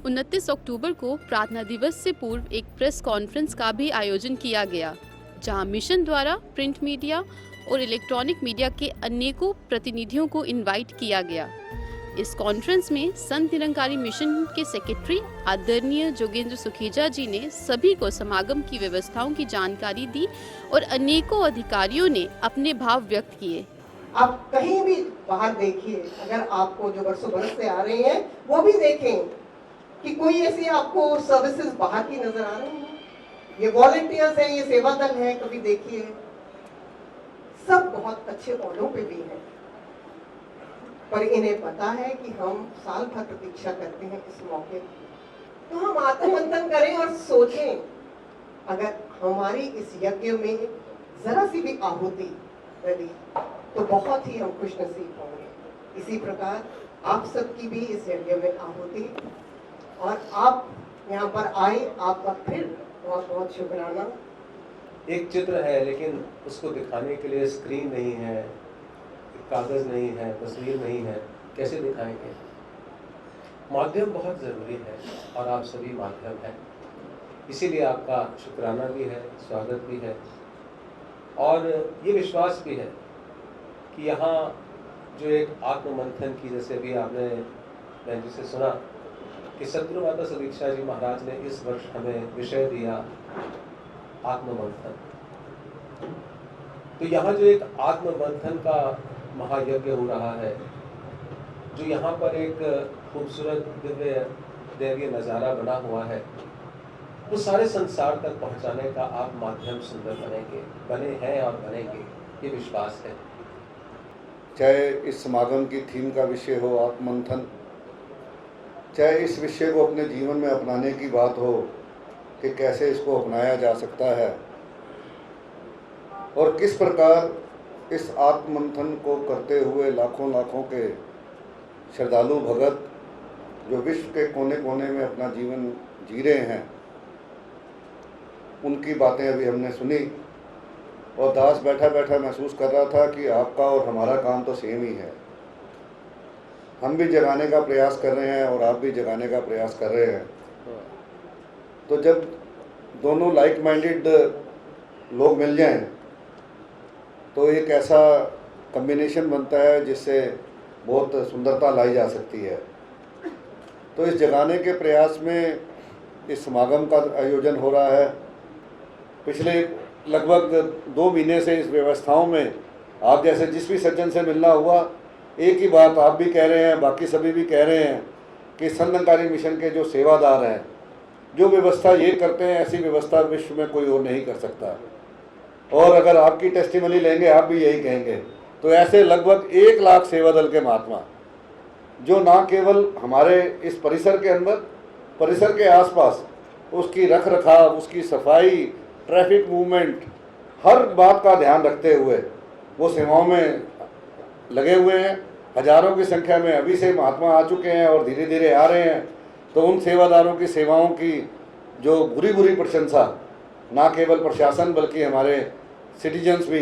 29 अक्टूबर को प्रार्थना दिवस से पूर्व एक प्रेस कॉन्फ्रेंस का भी आयोजन किया गया, जहां मिशन द्वारा प्रिंट मीडिया और इलेक्ट्रॉनिक मीडिया के अनेकों प्रतिनिधियों को इनवाइट किया गया। इस कॉन्फ्रेंस में संत निरंकारी मिशन के सेक्रेटरी आदरणीय जोगेंद्र सुखेजा जी ने सभी को समागम की व्यवस्थाओं की जानकारी दी और अनेकों अधिकारियों ने अपने भाव व्यक्त किए। आप कहीं भी बाहर देखिए, अगर आपको जो बरसों बरस से आ रहे हैं वो भी देखें कि कोई ऐसी आपको सर्विसेज बाहर की नजर आ रही हैं। ये वॉलंटियर्स हैं, ये सेवा दल है, कभी देखिए सब बहुत अच्छे पौधों पे भी हैं, पर इन्हें पता है कि हम साल भर प्रतीक्षा करते हैं इस मौके। तो हम आत्ममंथन करें और सोचें, अगर हमारी इस यज्ञ में जरा सी भी आहुति डली तो बहुत ही हम खुश नसीब होंगे। इसी प्रकार आप सबकी भी इस यज्ञ में आहुति, और आप यहाँ पर आए, आपका फिर बहुत बहुत शुक्राना। एक चित्र है लेकिन उसको दिखाने के लिए स्क्रीन नहीं है, कागज नहीं है, तस्वीर नहीं है, कैसे दिखाएंगे? माध्यम बहुत ज़रूरी है और आप सभी माध्यम हैं, इसीलिए आपका शुक्राना भी है, स्वागत भी है और ये विश्वास भी है कि यहाँ जो एक आत्ममंथन की, जैसे अभी आपने बहन जी से सुना कि सद्गुरु माता सुदीक्षा जी महाराज ने इस वर्ष हमें विषय दिया आत्ममंथन। तो यहाँ जो एक आत्ममंथन का महायज्ञ हो रहा है, जो यहाँ पर एक खूबसूरत दिव्य दैवीय नज़ारा बना हुआ है, वो सारे संसार तक पहुँचाने का आप माध्यम सुंदर बनेंगे, बने हैं और बनेंगे, ये विश्वास है। चाहे इस समागम की थीम का विषय हो आत्ममंथन, चाहे इस विषय को अपने जीवन में अपनाने की बात हो कि कैसे इसको अपनाया जा सकता है और किस प्रकार इस आत्ममंथन को करते हुए लाखों लाखों के श्रद्धालु भगत जो विश्व के कोने कोने में अपना जीवन जी रहे हैं, उनकी बातें अभी हमने सुनी और दास बैठा बैठा महसूस कर रहा था कि आपका और हमारा काम तो सेम ही है। हम भी जगाने का प्रयास कर रहे हैं और आप भी जगाने का प्रयास कर रहे हैं। तो जब दोनों लाइक माइंडेड लोग मिल जाएं तो एक ऐसा कम्बिनेशन बनता है जिससे बहुत सुंदरता लाई जा सकती है। तो इस जगाने के प्रयास में इस समागम का आयोजन हो रहा है। पिछले लगभग 2 महीने से इस व्यवस्थाओं में आप जैसे जिस भी सज्जन से मिलना हुआ, एक ही बात आप भी कह रहे हैं, बाकी सभी भी कह रहे हैं कि संत निरंकारी मिशन के जो सेवादार हैं, जो व्यवस्था ये करते हैं, ऐसी व्यवस्था विश्व में कोई और नहीं कर सकता। और अगर आपकी टेस्टिमनी लेंगे आप भी यही कहेंगे। तो ऐसे लगभग 1 लाख सेवा दल के महात्मा जो ना केवल हमारे इस परिसर के अंदर, परिसर के आसपास उसकी रख रखाव, उसकी सफाई, ट्रैफिक मूवमेंट, हर बात का ध्यान रखते हुए वो सेवाओं में लगे हुए हैं। हजारों की संख्या में अभी से महात्मा आ चुके हैं और धीरे धीरे आ रहे हैं। तो उन सेवादारों की सेवाओं की जो बुरी बुरी प्रशंसा ना केवल प्रशासन बल्कि हमारे सिटीजन्स भी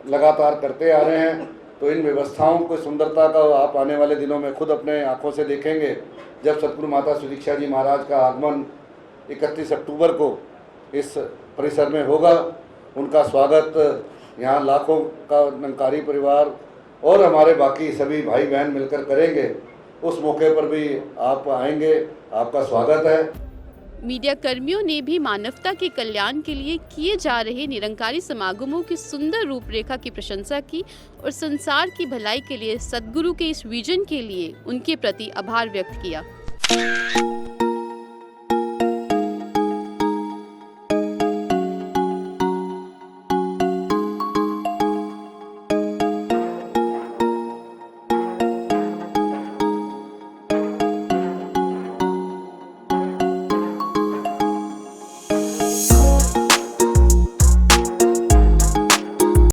लगातार करते आ रहे हैं। तो इन व्यवस्थाओं को सुंदरता का आप आने वाले दिनों में खुद अपने आंखों से देखेंगे जब सद्गुरु माता सुदीक्षा जी महाराज का आगमन 31 अक्टूबर को इस परिसर में होगा। उनका स्वागत यहाँ लाखों का निरंकारी परिवार और हमारे बाकी सभी भाई बहन मिलकर करेंगे। उस मौके पर भी आप आएंगे, आपका स्वागत है। मीडिया कर्मियों ने भी मानवता के कल्याण के लिए किए जा रहे निरंकारी समागमों की सुंदर रूपरेखा की प्रशंसा की और संसार की भलाई के लिए सद्गुरु के इस विजन के लिए उनके प्रति आभार व्यक्त किया।